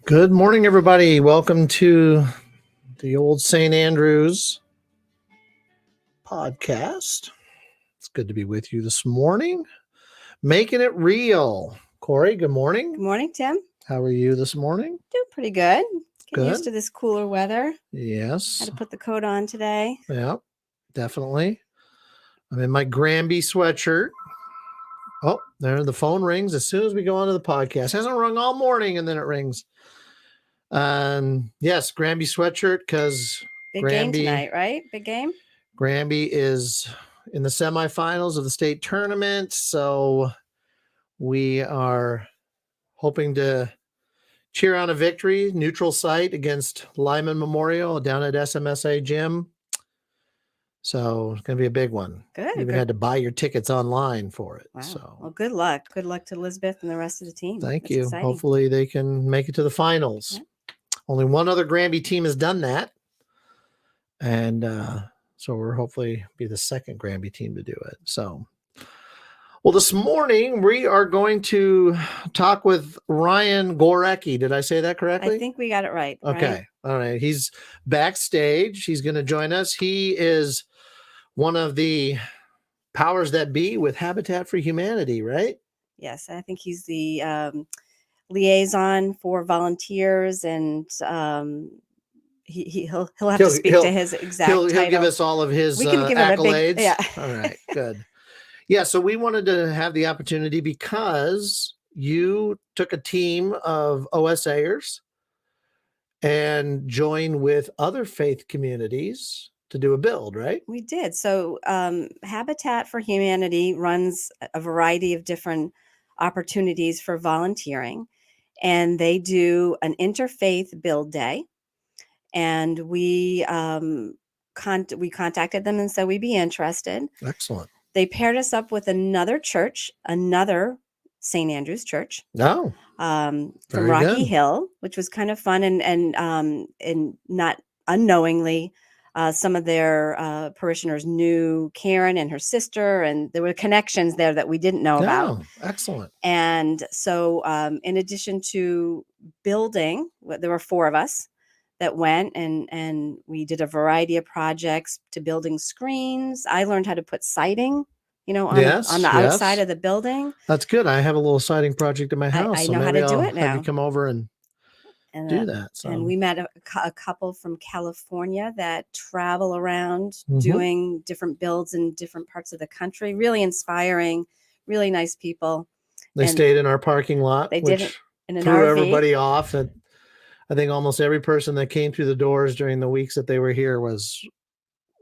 Good morning, everybody. Welcome to the Old St. Andrews podcast. It's good to be with you this morning. Making it real. Corey, good morning. Good morning, Tim. How are you this morning? Doing pretty good. Getting Good. used to this cooler weather. Yes. Had to put the coat on today. Yeah, definitely. I'm in my Granby sweatshirt. Oh, there the phone rings as soon as we go onto the podcast. It hasn't rung all morning, and then it rings. Yes, Granby sweatshirt because Big game tonight, right? Big game. Granby is in the semifinals of the state tournament, so we are hoping to cheer on a victory, neutral site against Lyman Memorial down at SMSA Gym. So it's going to be a big one. Good. You even had to buy your tickets online for it. Wow. So, well, good luck. Good luck to Elizabeth and the rest of the team. Thank you. Exciting. Hopefully they can make it to the finals. Yeah. Only one other Granby team has done that. And so we're hopefully be the second Granby team to do it. So, well, this morning we are going to talk with Ryan Gorecki. Did I say that correctly? I think we got it right. Okay. Right? All right. He's backstage. He's going to join us. He is one of the powers that be with Habitat for Humanity, right? Yes. I think he's the liaison for volunteers, and he'll have to speak to his exact He'll title. give us all of his We can give him accolades. a big, yeah. All right. Good. Yeah. So we wanted to have the opportunity because you took a team of OSAers and joined with other faith communities to do a build, right? We did. So Habitat for Humanity runs a variety of different opportunities for volunteering, and they do an interfaith build day. And we contacted them and said we'd be interested. Excellent. They paired us up with another church, another St. Andrew's church. No. From Very Rocky good. Hill, which was kind of fun, and not unknowingly, some of their parishioners knew Karen and her sister, and there were connections there that we didn't know about. Excellent. And so, in addition to building, there were 4 of us that went, and we did a variety of projects to building screens. I learned how to put siding, on the outside of the building. That's good. I have a little siding project in my house. I so know how to maybe do I'll it now. Have you come over and do that. So. And we met a couple from California that travel around Mhm. doing different builds in different parts of the country. Really inspiring, really nice people. They stayed in our parking lot. They did it in an threw RV. Everybody off. And I think almost every person that came through the doors during the weeks that they were here was,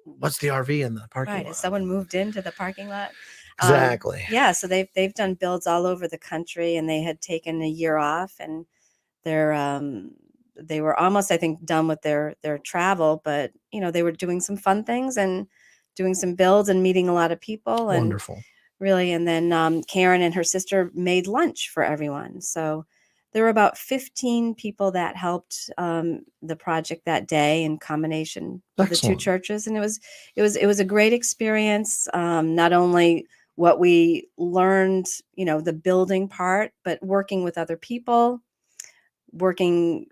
what's the RV in the parking lot? Right. Has someone moved into the parking lot? Exactly. Yeah. So they've done builds all over the country, and they had taken a year off, and they were almost, I think, done with their travel, but they were doing some fun things and doing some builds and meeting a lot of people. And Wonderful. Really. And then Karen and her sister made lunch for everyone. So there were about 15 people that helped the project that day in combination with the 2 churches. And it was a great experience. Not only what we learned, the building part, but working with other people, working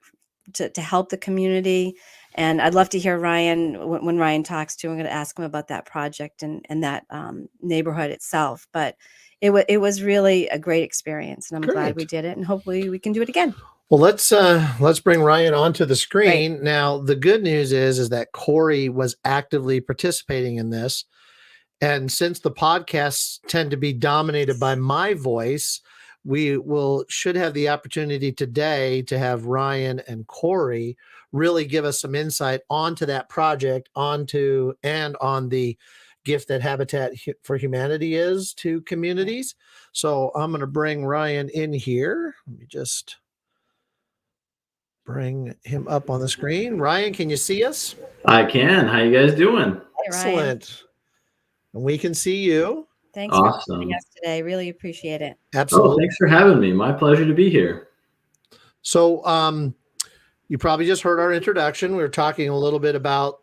to help the community. And I'd love to hear Ryan, when Ryan talks to him, I'm going to ask him about that project and that neighborhood itself. But it was really a great experience, and I'm glad we did it, and hopefully we can do it again. Well, let's bring Ryan onto the screen. Right. Now, the good news is that Corey was actively participating in this. And since the podcasts tend to be dominated by my voice, we should have the opportunity today to have Ryan and Corey really give us some insight onto that project, and on the gift that Habitat for Humanity is to communities. So I'm going to bring Ryan in here. Let me just bring him up on the screen. Ryan, can you see us? I can. How you guys doing? Hey, Ryan. Excellent. And we can see you. Thanks for Awesome. joining us today. Really appreciate it. Absolutely. Oh, thanks for having me. My pleasure to be here. So you probably just heard our introduction. We were talking a little bit about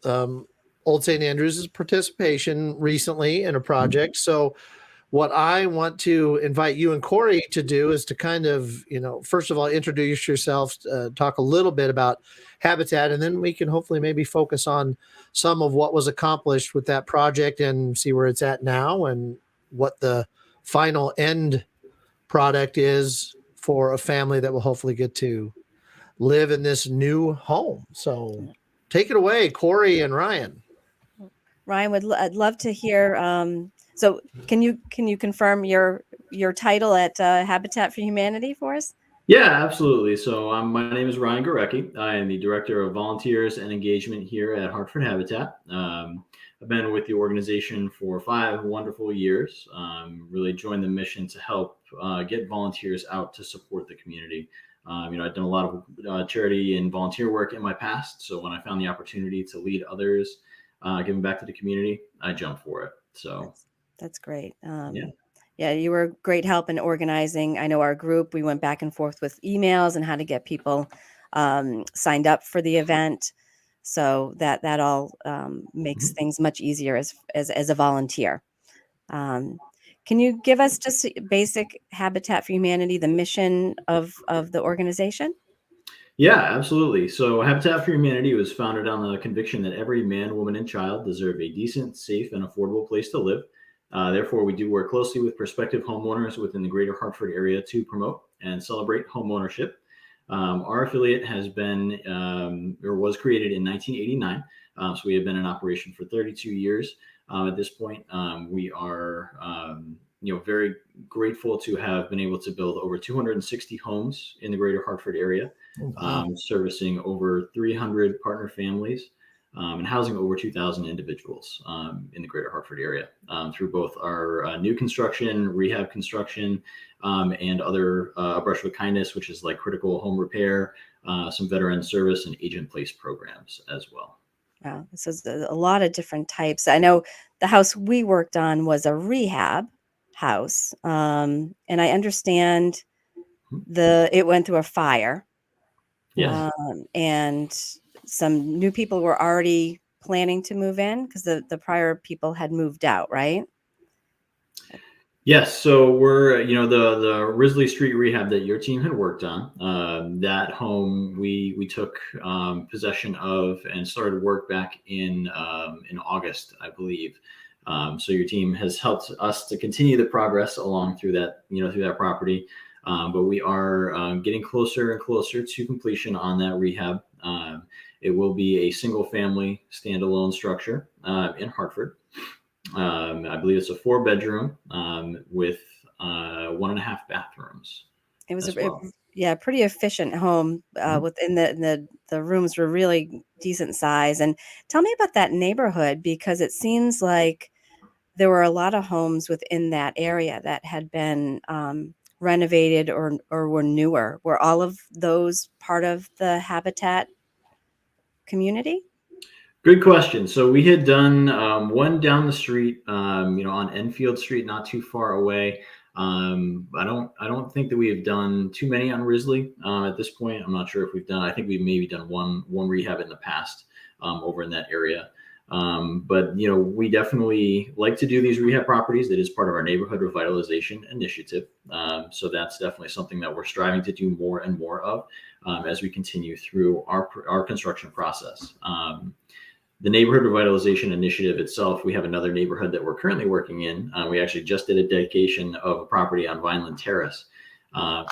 Old St. Andrews' participation recently in a project. So what I want to invite you and Corey to do is to kind of, first of all, introduce yourself, talk a little bit about Habitat, and then we can hopefully maybe focus on some of what was accomplished with that project and see where it's at now and what the final end product is for a family that will hopefully get to live in this new home. So take it away, Corey and Ryan. Ryan, I'd love to hear. So can you confirm your title at Habitat for Humanity for us? Yeah, absolutely. So my name is Ryan Gorecki. I am the Director of Volunteers and Engagement here at Hartford Habitat. I've been with the organization for 5 wonderful years. Really joined the mission to help get volunteers out to support the community. I've done a lot of charity and volunteer work in my past. So when I found the opportunity to lead others, giving back to the community, I jumped for it. So that's great. Yeah. Yeah, you were great help in organizing. I know our group, we went back and forth with emails and how to get people signed up for the event. So that all makes things much easier as a volunteer. Can you give us just basic Habitat for Humanity, the mission of the organization? Yeah, absolutely. So Habitat for Humanity was founded on the conviction that every man, woman, and child deserve a decent, safe, and affordable place to live. Therefore, we do work closely with prospective homeowners within the greater Hartford area to promote and celebrate home ownership. Our affiliate has been or was created in 1989. So we have been in operation for 32 years. At this point, we are very grateful to have been able to build over 260 homes in the greater Hartford area, servicing over 300 partner families. And housing over 2,000 individuals in the greater Hartford area through both our new construction, rehab construction, and other Brush with Kindness, which is like critical home repair, some veteran service and agent-placed programs as well. Wow, this is a lot of different types. I know the house we worked on was a rehab house, and I understand it went through a fire. Yes. And some new people were already planning to move in because the prior people had moved out, right? Yes. So we're, the Risley Street rehab that your team had worked on, that home we took possession of and started work back in August, I believe. So your team has helped us to continue the progress along through that, through that property. But we are getting closer and closer to completion on that rehab. It will be a single family standalone structure in Hartford. I believe it's a 4-bedroom with 1.5 bathrooms. It was pretty efficient home. Within the rooms were really decent size. And tell me about that neighborhood, because it seems like there were a lot of homes within that area that had been renovated or were newer. Were all of those part of the Habitat community? Good question. So we had done one down the street, on Enfield Street, not too far away. I don't think that we have done too many on Risley at this point. I'm not sure if we've done. I think we've maybe done one rehab in the past over in that area. But we definitely like to do these rehab properties. That is part of our neighborhood revitalization initiative. So that's definitely something that we're striving to do more and more of as we continue through our construction process. The neighborhood revitalization initiative itself, we have another neighborhood that we're currently working in. We actually just did a dedication of a property on Vineland Terrace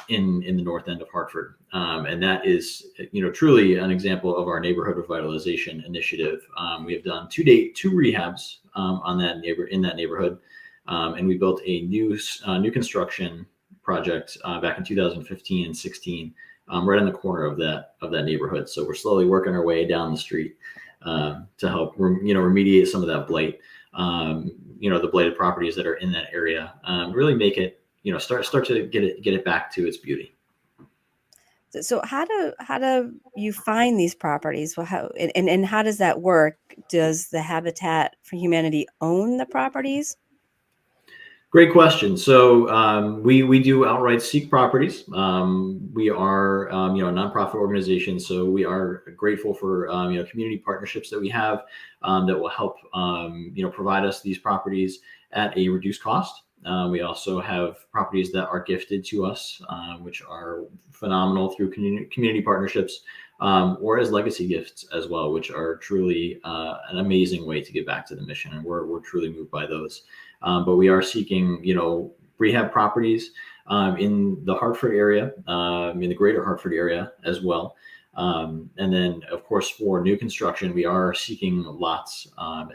in the north end of Hartford. And that is, truly an example of our neighborhood revitalization initiative. We have done to date 2 rehabs in that neighborhood. And we built a new construction project back in 2015 and 16, right on the corner of that neighborhood. So we're slowly working our way down the street to help remediate some of that blight. the blighted properties that are in that area. Really make it, start to get it back to its beauty. So how do you find these properties? Well, and how does that work? Does the Habitat for Humanity own the properties? Great question. So we do outright seek properties. We are a nonprofit organization, so we are grateful for community partnerships that we have that will help provide us these properties at a reduced cost. We also have properties that are gifted to us, which are phenomenal through community partnerships, or as legacy gifts as well, which are truly an amazing way to give back to the mission, and we're truly moved by those. But we are seeking, rehab properties in the Hartford area, in the greater Hartford area as well. And then, of course, for new construction, we are seeking lots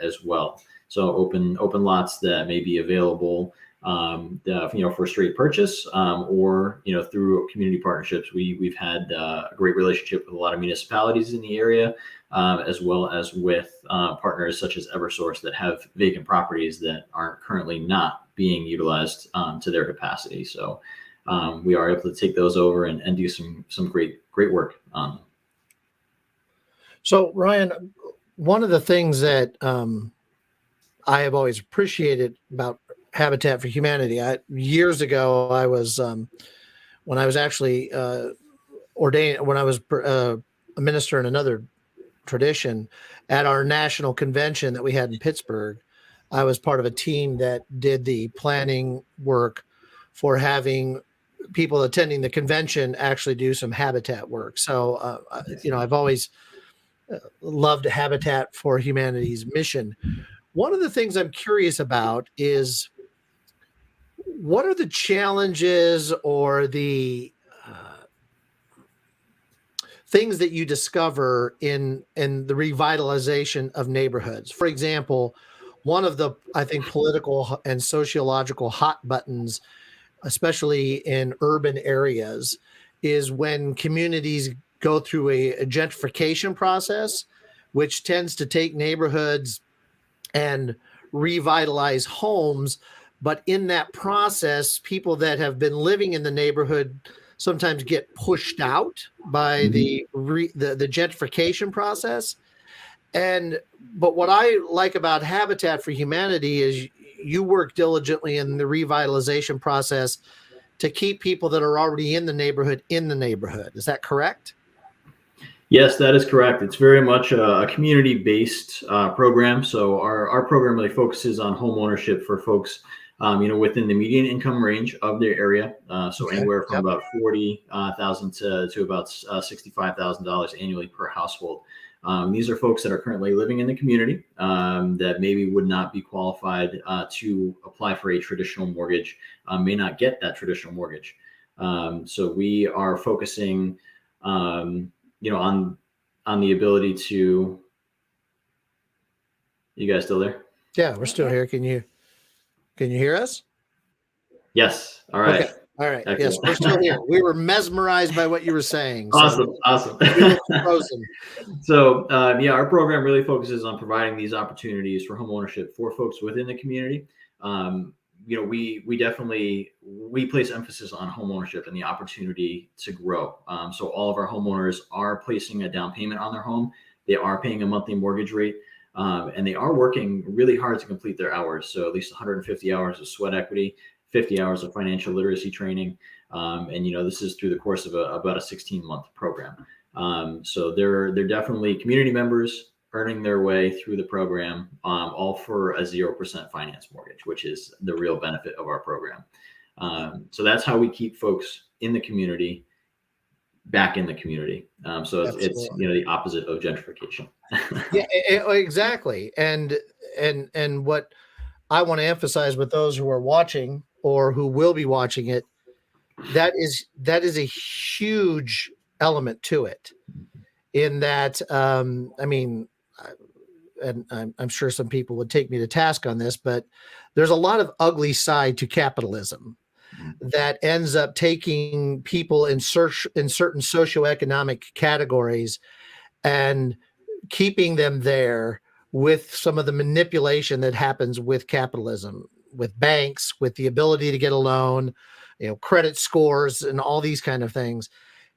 as well. So open lots that may be available, for straight purchase, or through community partnerships. We've had a great relationship with a lot of municipalities in the area, as well as with partners such as Eversource that have vacant properties that aren't currently not being utilized to their capacity. So we are able to take those over and do some great work on them. So Ryan, one of the things that I have always appreciated about Habitat for Humanity, years ago, I was when I was actually ordained, when I was a minister in another tradition, at our national convention that we had in Pittsburgh, I was part of a team that did the planning work for having people attending the convention actually do some habitat work. So, I've always loved Habitat for Humanity's mission. One of the things I'm curious about is, what are the challenges or the things that you discover in the revitalization of neighborhoods? For example, one of the, I think, political and sociological hot buttons, especially in urban areas, is when communities go through a gentrification process, which tends to take neighborhoods and revitalize homes. But in that process, people that have been living in the neighborhood sometimes get pushed out by the gentrification process. But what I like about Habitat for Humanity is you work diligently in the revitalization process to keep people that are already in the neighborhood. Is that correct? Yes, that is correct. It's very much a community-based program. So our program really focuses on home ownership for folks, within the median income range of their area. So Okay. anywhere from Yep. about $40,000 to about $65,000 annually per household. These are folks that are currently living in the community that maybe would not be qualified to apply for a traditional mortgage, may not get that traditional mortgage. So we are focusing, on the ability to. You guys still there? Yeah, we're still here. Can you hear us? Yes. All right. Okay. All right. Excellent. Yes, we're still here. We were mesmerized by what you were saying. Awesome. You were frozen. So, our program really focuses on providing these opportunities for home ownership for folks within the community. We definitely place emphasis on home ownership and the opportunity to grow. So all of our homeowners are placing a down payment on their home. They are paying a monthly mortgage rate, and they are working really hard to complete their hours. So at least 150 hours of sweat equity, 50 hours of financial literacy training. And this is through the course of about a 16-month program. So they're definitely community members earning their way through the program, all for a 0% finance mortgage, which is the real benefit of our program. So that's how we keep folks in the community, back in the community. So it's the opposite of gentrification. Yeah, exactly. And what I want to emphasize with those who are watching or who will be watching it, that is a huge element to it. In that, and I'm sure some people would take me to task on this, but there's a lot of ugly side to capitalism that ends up taking people in certain socioeconomic categories and keeping them there with some of the manipulation that happens with capitalism, with banks, with the ability to get a loan, credit scores and all these kind of things.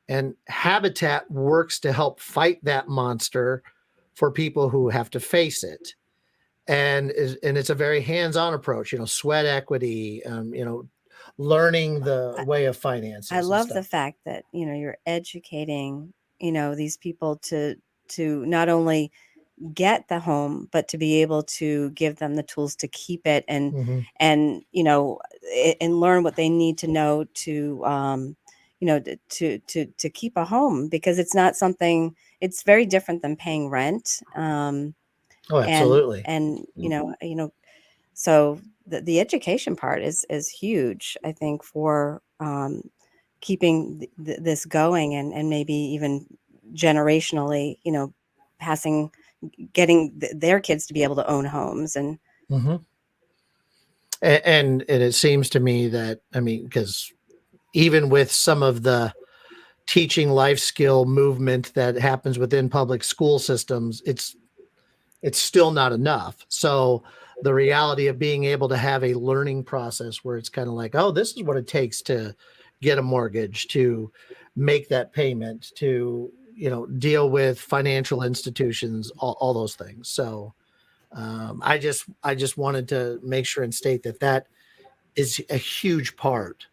And Habitat works to help fight that monster for people who have to face it. And it's a very hands-on approach, sweat equity, learning the way of finances. I love the fact that, you're educating, these people to not only get the home, but to be able to give them the tools to keep it and, and learn what they need to know to, to keep a home, because it's not something, it's very different than paying rent. Oh, absolutely. And so the education part is huge, I think, for keeping this going and maybe even generationally, getting their kids to be able to own homes. And and it seems to me that, because even with some of the teaching life skill movement that happens within public school systems, it's still not enough. So the reality of being able to have a learning process where it's kind of like, oh, this is what it takes to get a mortgage, to make that payment, to, deal with financial institutions, all those things. So I just wanted to make sure and state that is a huge part,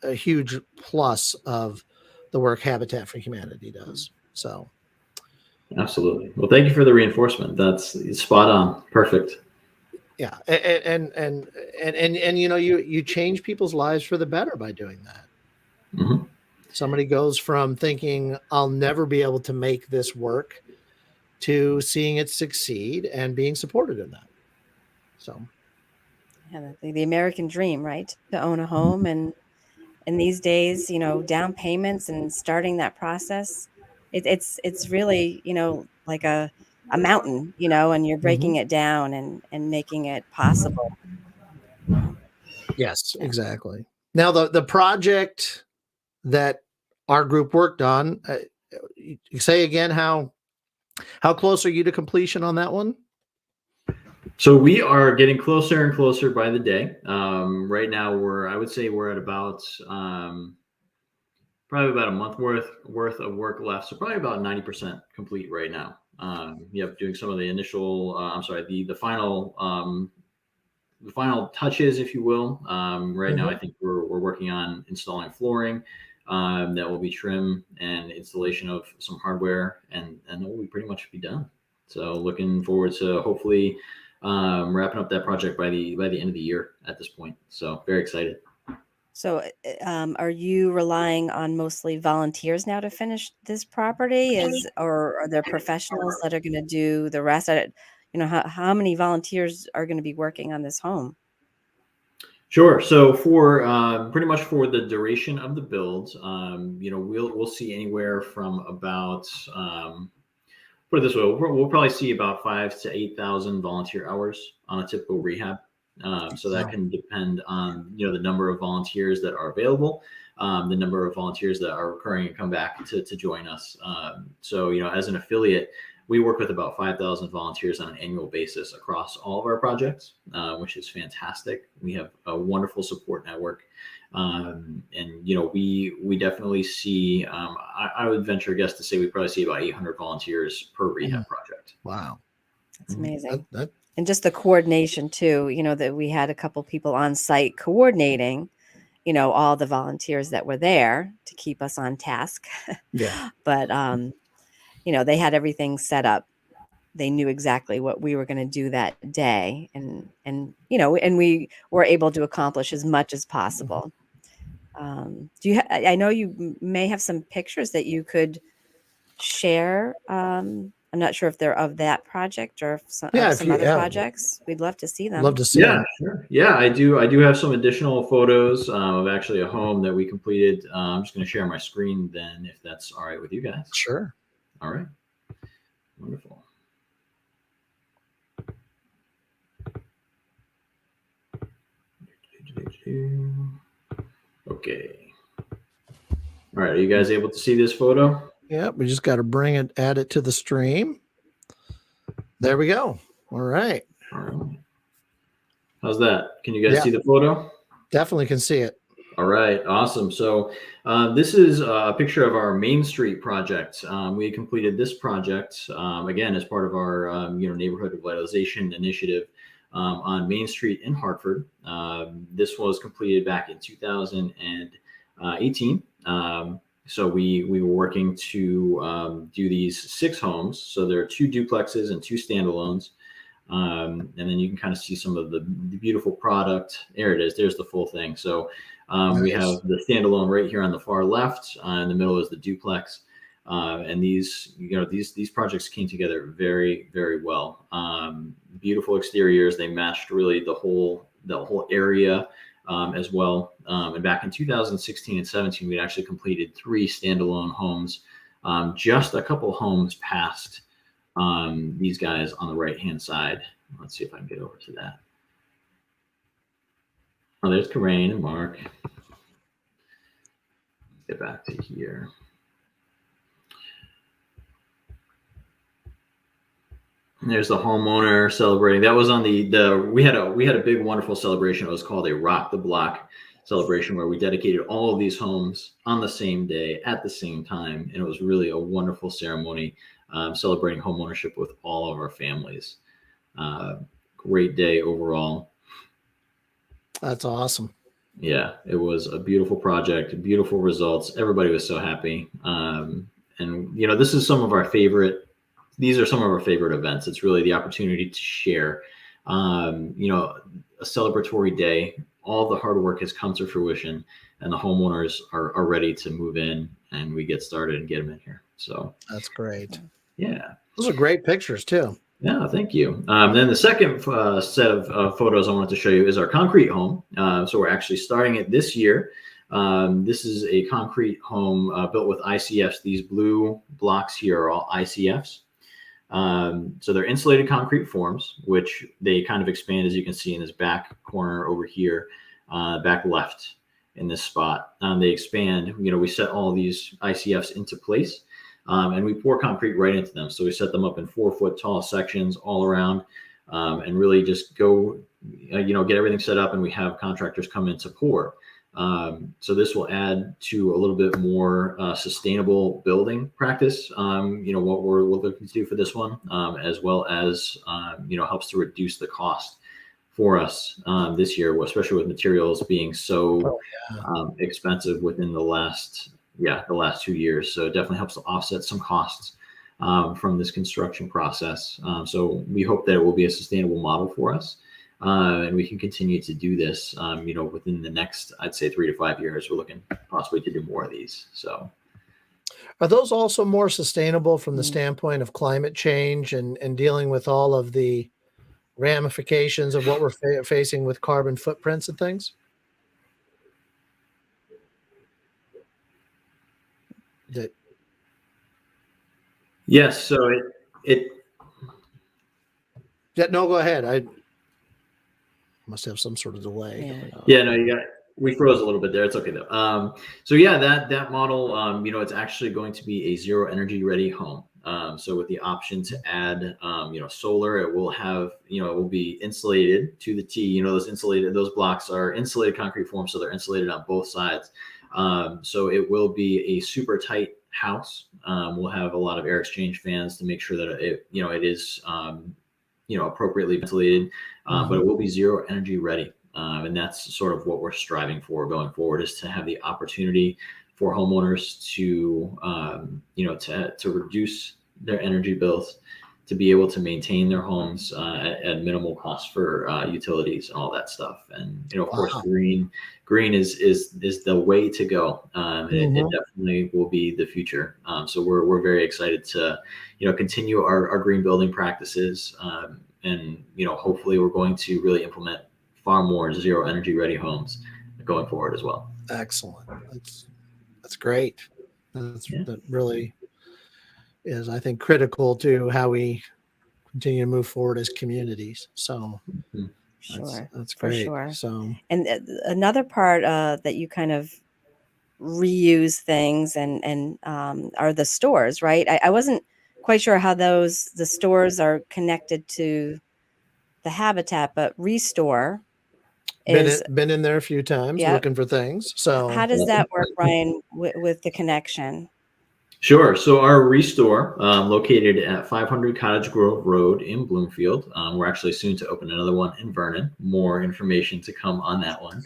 a huge plus of the work Habitat for Humanity does. So. Absolutely. Well, thank you for the reinforcement. That's spot on. Perfect. Yeah. And you change people's lives for the better by doing that. Mm-hmm. Somebody goes from thinking I'll never be able to make this work to seeing it succeed and being supported in that. So. Yeah, the American dream, right? To own a home. And in these days, down payments and starting that process, it's really, like a mountain, and you're breaking it down and making it possible. Yes, exactly. Now the project that our group worked on, you say again, how close are you to completion on that one? So we are getting closer and closer by the day. Right now I would say we're at about, probably about a month worth of work left. So probably about 90% complete right now. Doing some of the initial, the final touches, if you will. Right now, I think we're working on installing flooring that will be trim and installation of some hardware, and then we'll pretty much be done. So looking forward to hopefully wrapping up that project by the end of the year at this point. So very excited. So are you relying on mostly volunteers now to finish this property, or are there professionals that are going to do the rest? How many volunteers are going to be working on this home? Sure. So for pretty much for the duration of the build, we'll see anywhere from about, put it this way, we'll probably see about 5,000 to 8,000 volunteer hours on a typical rehab. So that can depend on, the number of volunteers that are available, the number of volunteers that are recurring and come back to join us. So, as an affiliate, we work with about 5,000 volunteers on an annual basis across all of our projects, which is fantastic. We have a wonderful support network. And, we definitely see, I would venture a guess to say we probably see about 800 volunteers per rehab project. Wow. That's amazing. And just the coordination too, that we had a couple people on site coordinating, all the volunteers that were there to keep us on task. Yeah. But, they had everything set up. They knew exactly what we were going to do that day. And we were able to accomplish as much as possible. I know you may have some pictures that you could share. I'm not sure if they're of that project or some other projects. We'd love to see them. Love to see them. Sure. Yeah, I do have some additional photos of actually a home that we completed. I'm just going to share my screen then, if that's all right with you guys. Sure. All right. Wonderful. Okay. All right. Are you guys able to see this photo? Yeah, we just got to add it to the stream. There we go. All right. All right. How's that? Can you guys Yeah. see the photo? Definitely can see it. All right, awesome. So this is a picture of our Main Street project. We completed this project again as part of our neighborhood revitalization initiative on Main Street in Hartford. This was completed back in 2018. So we were working to do these 6 homes. So there are 2 duplexes and 2 standalones. And then you can kind of see some of the beautiful product. There it is. There's the full thing. So we Nice. have the standalone right here on the far left. In the middle is the duplex. And these projects came together very, very well. Beautiful exteriors. They matched really the whole area as well. And back in 2016 and 17, we actually completed 3 standalone homes. Just a couple homes past these guys on the right hand side. Let's see if I can get over to that. Oh, there's Corinne and Mark. Get back to here. And there's the homeowner celebrating. That was on we had a big wonderful celebration. It was called a Rock the Block celebration, where we dedicated all of these homes on the same day at the same time, and it was really a wonderful ceremony celebrating homeownership with all of our families. Great day overall. That's awesome. Yeah, it was a beautiful project, beautiful results. Everybody was so happy. And this is some of our favorite. These are some of our favorite events. It's really the opportunity to share, a celebratory day. All the hard work has come to fruition, and the homeowners are ready to move in, and we get started and get them in here. So that's great. Yeah. Those are great pictures too. Yeah, thank you. Then the second set of photos I wanted to show you is our concrete home. So we're actually starting it this year. This is a concrete home built with ICFs. These blue blocks here are all ICFs. So they're insulated concrete forms, which they kind of expand, as you can see in this back corner over here, back left in this spot. They expand. We set all these ICFs into place. And we pour concrete right into them. So we set them up in 4-foot tall sections all around, and really just go, get everything set up, and we have contractors come in to pour. So this will add to a little bit more sustainable building practice. What we're looking to do for this one, as well as helps to reduce the cost for us this year, especially with materials being so expensive within the last 2 years. So it definitely helps to offset some costs from this construction process. So we hope that it will be a sustainable model for us. And we can continue to do this, within the next, I'd say 3 to 5 years. We're looking possibly to do more of these. So are those also more sustainable from the standpoint of climate change and dealing with all of the ramifications of what we're facing with carbon footprints and things? Yes. So it. Yeah, no, go ahead. I must have some sort of delay. Yeah, no, we froze a little bit there. It's okay though. So yeah, that model, it's actually going to be a zero energy ready home. So with the option to add, solar, it will have, it will be insulated to the T. Those blocks are insulated concrete forms, so they're insulated on both sides. So it will be a super tight house. We'll have a lot of air exchange fans to make sure that it is, appropriately ventilated, but it will be zero energy ready. And that's sort of what we're striving for going forward, is to have the opportunity for homeowners to, to reduce their energy bills, to be able to maintain their homes at minimal cost for utilities and all that stuff. And of course, green is the way to go. It definitely will be the future. So we're very excited to continue our green building practices, and hopefully we're going to really implement far more zero energy ready homes going forward as well. Excellent. That's great. That really is, I think, critical to how we continue to move forward as communities. So that's great. For sure. So, and another part that you kind of reuse things and are the stores, right? I wasn't quite sure how the stores are connected to the Habitat, but Restore Been is. been in there a few times Yep. looking for things. So How does that work, Ryan, with the connection? Sure. So our Restore, located at 500 Cottage Grove Road in Bloomfield. We're actually soon to open another one in Vernon. More information to come on that one.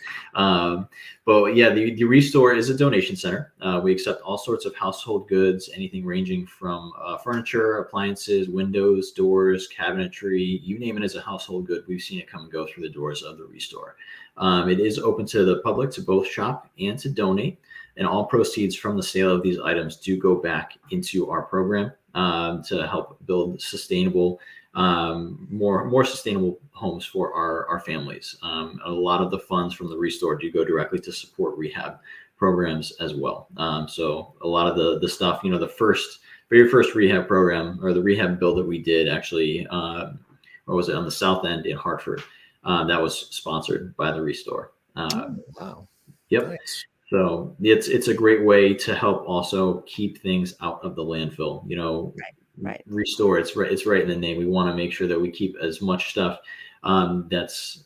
But yeah, the Restore is a donation center. We accept all sorts of household goods, anything ranging from furniture, appliances, windows, doors, cabinetry, you name it as a household good. We've seen it come and go through the doors of the Restore. It is open to the public to both shop and to donate. And all proceeds from the sale of these items do go back into our program to help build sustainable, more sustainable homes for our families. A lot of the funds from the Restore do go directly to support rehab programs as well. So a lot of the stuff, the very first rehab program, or the rehab bill that we did actually, or was it on the South End in Hartford? That was sponsored by the Restore. wow. Yep. Nice. So it's a great way to help also keep things out of the landfill. Right. Restore. It's right in the name. We want to make sure that we keep as much stuff that's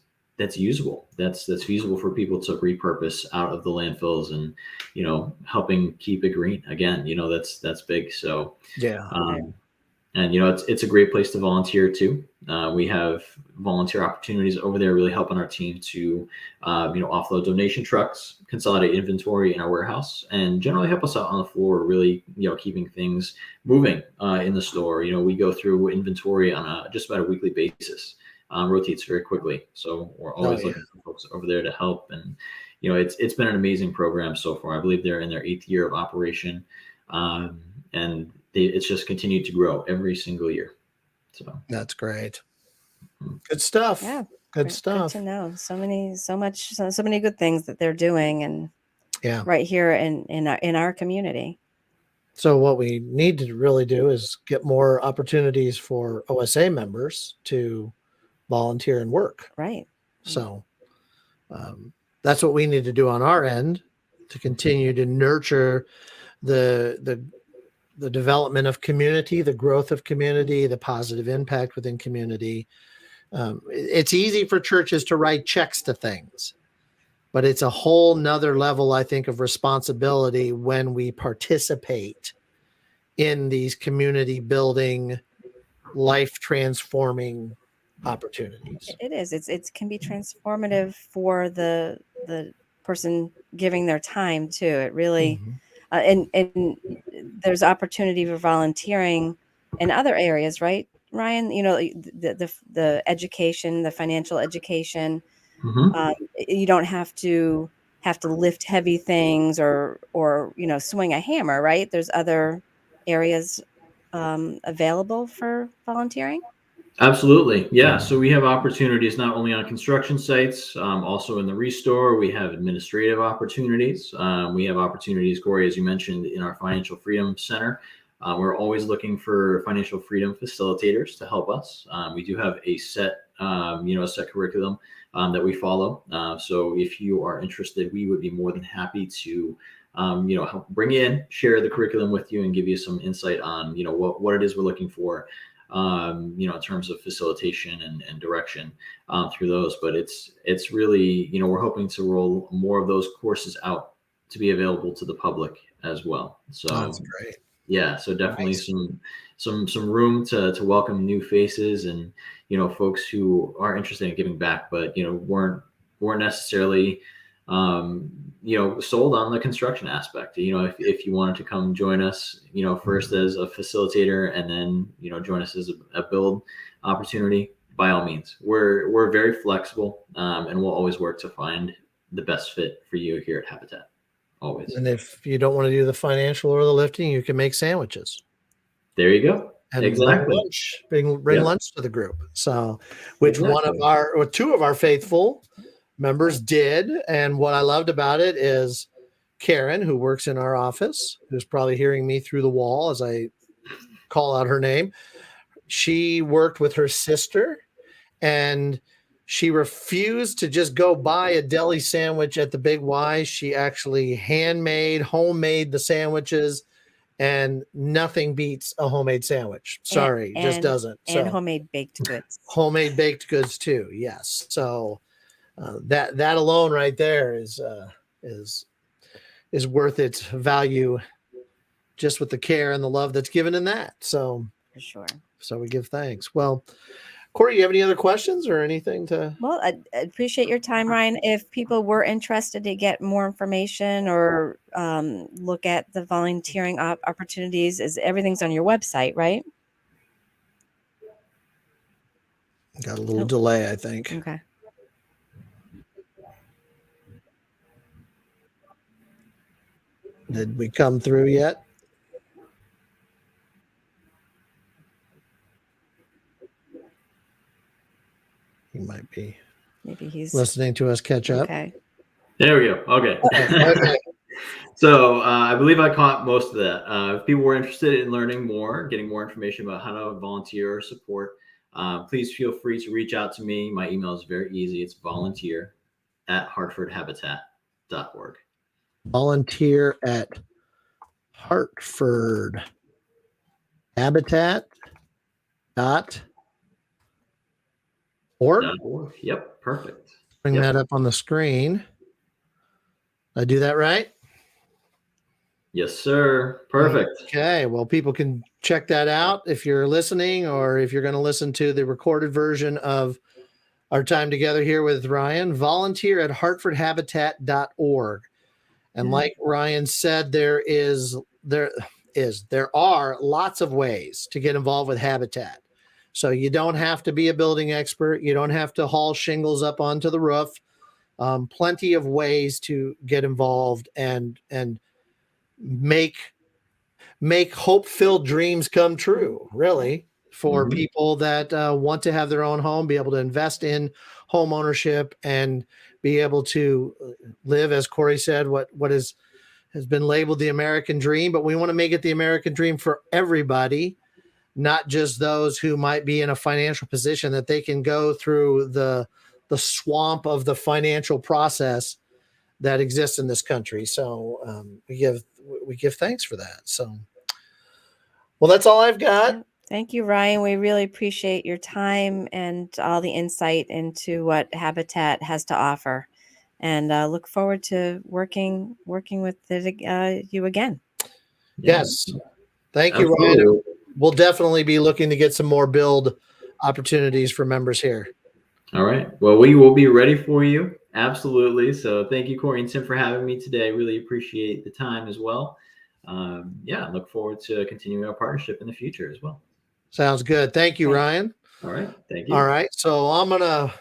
usable, that's feasible for people to repurpose out of the landfills, and helping keep it green again. That's big. So Yeah. And it's a great place to volunteer too. We have volunteer opportunities over there, really helping our team to offload donation trucks, consolidate inventory in our warehouse, and generally help us out on the floor, really keeping things moving in the store. We go through inventory on just about a weekly basis. Rotates very quickly, so we're always looking for folks over there to help. And it's been an amazing program so far. I believe they're in their 8th year of operation, and it's just continued to grow every single year. So that's great. Good stuff. Yeah. Good stuff. Good to know. So many good things that they're doing, and right here in our community. So what we need to really do is get more opportunities for OSA members to volunteer and work. Right. So that's what we need to do on our end to continue to nurture the development of community, the growth of community, the positive impact within community. It's easy for churches to write checks to things, but it's a whole nother level, I think, of responsibility when we participate in these community building, life transforming opportunities. It is. It can be transformative for the person giving their time too. It really, and there's opportunity for volunteering in other areas, right, Ryan? The education, the financial education. You don't have to lift heavy things or swing a hammer, right? There's other areas available for volunteering. Absolutely. Yeah. So we have opportunities not only on construction sites, also in the Restore. We have administrative opportunities. We have opportunities, Corey, as you mentioned, in our Financial Freedom Center. We're always looking for financial freedom facilitators to help us. We do have a set curriculum that we follow. So if you are interested, we would be more than happy to help bring in, share the curriculum with you, and give you some insight on what it is we're looking for. In terms of facilitation and direction through those. But it's really, we're hoping to roll more of those courses out to be available to the public as well. So that's great. Yeah. So definitely some room to welcome new faces and, folks who are interested in giving back, but, weren't necessarily, sold on the construction aspect. If you wanted to come join us, first as a facilitator and then, join us as a build opportunity, by all means. We're very flexible, and we'll always work to find the best fit for you here at Habitat. Always. And if you don't want to do the financial or the lifting, you can make sandwiches. There you go. And exactly. Bring lunch to the group. So, which two of our faithful members did. And what I loved about it is Karen, who works in our office, who's probably hearing me through the wall as I call out her name. She worked with her sister, and she refused to just go buy a deli sandwich at the Big Y. She actually homemade the sandwiches and nothing beats a homemade sandwich. Sorry, just and doesn't. and So homemade baked goods. homemade baked goods too. Yes. So that alone right there is worth its value, just with the care and the love that's given in that. So For sure. we give thanks. Well, Corey, you have any other questions or anything to? Well, I appreciate your time, Ryan. If people were interested to get more information or look at the volunteering opportunities, everything's on your website, right? Got a little Nope. delay, I think. Okay. Did we come through yet? He might be Maybe he's listening to us catch up. okay. There we go. Okay. Okay. So I believe I caught most of that. If people were interested in learning more, getting more information about how to volunteer or support, please feel free to reach out to me. My email is very easy. It's volunteer@hartfordhabitat.org. Volunteer at Hartford Habitat .org. Yep, perfect. Bring Yep. that up on the screen. I do that right? Yes, sir. Perfect. Okay. Well, people can check that out if you're listening, or if you're going to listen to the recorded version of our time together here with Ryan. Volunteer at hartfordhabitat.org. And like Ryan said, there are lots of ways to get involved with Habitat. So you don't have to be a building expert. You don't have to haul shingles up onto the roof. Plenty of ways to get involved and make hope-filled dreams come true, really, for people that want to have their own home, be able to invest in home ownership, and be able to live, as Corey said, what has been labeled the American dream. But we want to make it the American dream for everybody, not just those who might be in a financial position that they can go through the swamp of the financial process that exists in this country. So we give thanks for that. So, well, that's all I've got. Thank you, Ryan. We really appreciate your time and all the insight into what Habitat has to offer, and look forward to working with you again. Yes. Thank you, Ryan. We'll definitely be looking to get some more build opportunities for members here. All right. Well, we will be ready for you. Absolutely. So thank you, Corey and Tim, for having me today. Really appreciate the time as well. Look forward to continuing our partnership in the future as well. Sounds good. Thank you, Ryan. All right. Thank you. All right. So I'm going to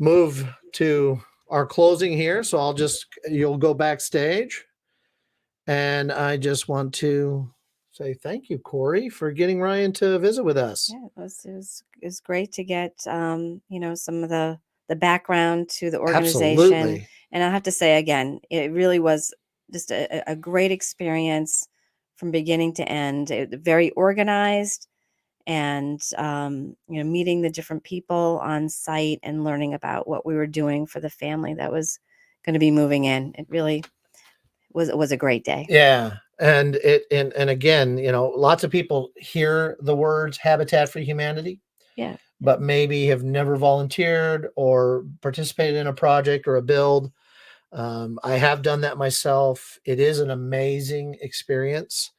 move to our closing here. So you'll go backstage. And I just want to say thank you, Corey, for getting Ryan to visit with us. Yeah, it was great to get some of the background to the organization. Absolutely. And I have to say again, it really was just a great experience from beginning to end. Very organized, and meeting the different people on site and learning about what we were doing for the family that was going to be moving in. It really was a great day. Yeah. And again, lots of people hear the words Habitat for Humanity. Yeah. But maybe have never volunteered or participated in a project or a build. I have done that myself. It is an amazing experience.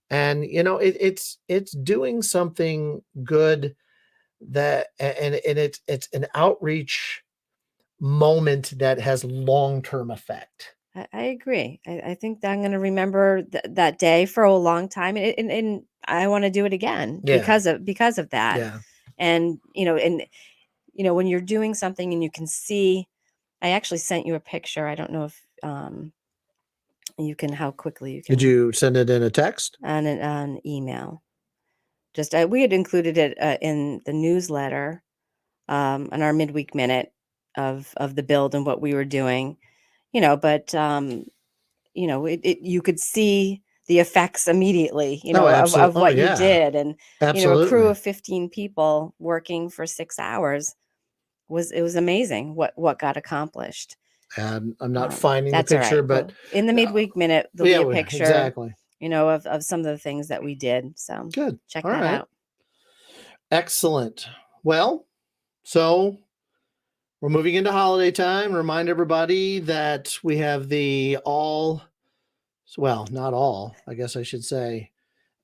And it's doing something good, and it's an outreach moment that has long-term effect. I agree. I think that I'm going to remember that day for a long time, and I want to do it again because of that. Yeah. And when you're doing something and you can see, I actually sent you a picture. I don't know if how quickly you can. Did you send it in a text? On an email. Just we had included it in the newsletter, on our midweek minute of the build and what we were doing. But you could see the effects immediately, of what you did. And, a crew of 15 people working for 6 hours it was amazing what got accomplished. And I'm not finding the picture, right. but in the midweek minute, there'll be a picture. Exactly. of some of the things that we did. So Good. check All that right. out. Excellent. Well, so we're moving into holiday time. Remind everybody that we have not all, I guess I should say,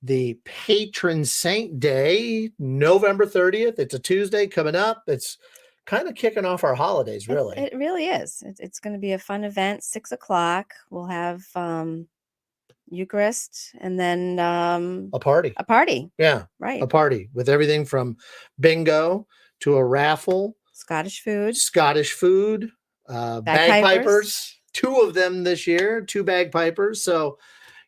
the Patron Saint Day, November 30th. It's a Tuesday coming up. It's kind of kicking off our holidays, really. It really is. It's going to be a fun event. 6:00. We'll have Eucharist and then A party. a party. Yeah. Right. A party with everything from bingo to a raffle, Scottish food. Bagpipers. 2 of them this year, 2 bagpipers. So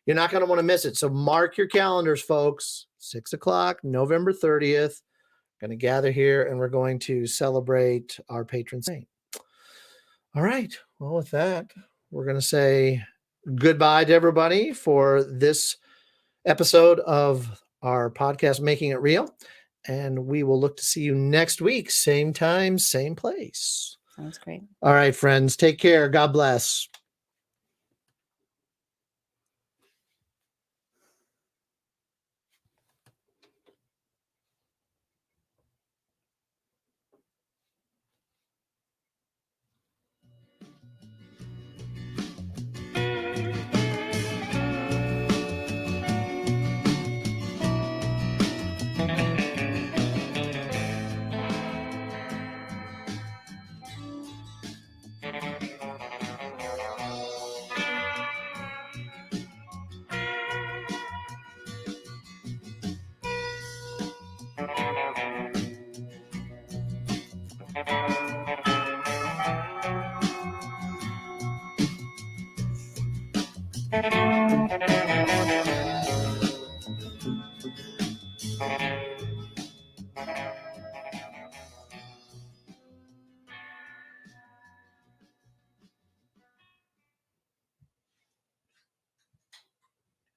you're not going to want to miss it. So mark your calendars, folks. 6:00, November 30th. Going to gather here and we're going to celebrate our patron saint. All right. Well, with that, we're going to say goodbye to everybody for this episode of our podcast, Making It Real. And we will look to see you next week. Same time, same place. Sounds great. All right, friends. Take care. God bless.